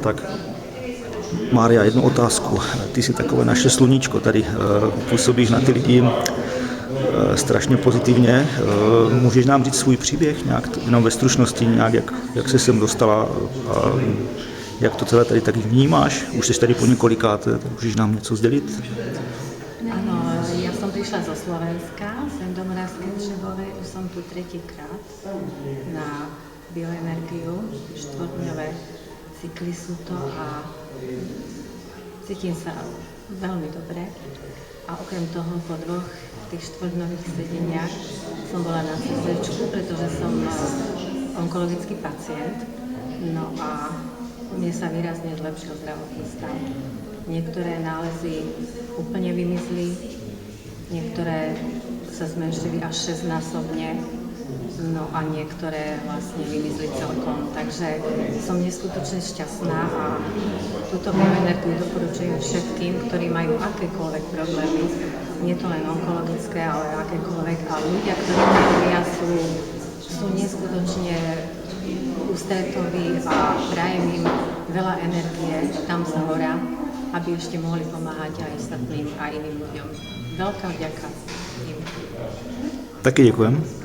Tak Mária, jednu otázku. Ty si takové naše sluníčko, tady působíš na ty lidi strašně pozitivně. Můžeš nám říct svůj příběh nějak, jenom ve stručnosti, nějak, jak se sem dostala a jak to celé tady tak vnímáš? Už jsi tady po několikáté, tak můžeš nám něco sdělit? Áno, ja som prišla zo Slovenska, sem do Moravskej Třebovej, už som tu tretíkrát na bioenergiu, 4-dňové cykly sú to a cítim sa veľmi dobre. A okrem toho po dvoch tých 4-dňových sedeniach som bola na CZčku, pretože som onkologický pacient. No a mne sa výrazne zlepšil zdravotný stav. Niektoré nálezy úplne vymizli, niektoré sa zmenšili až 6-násobne, no a niektoré vlastne vymizli celkom. Takže som neskutočne šťastná a túto bioenergiu doporučujem všetkým, ktorí majú akékoľvek problémy, nie to len onkologické, ale akékoľvek. A ľudia, ktorí to robia, sú neskutočne ústretoví a prajem im veľa energie tam z hora, aby ešte mohli pomáhať aj ostatným a iným ľuďom. Veľká vďaka im. Taky děkujem.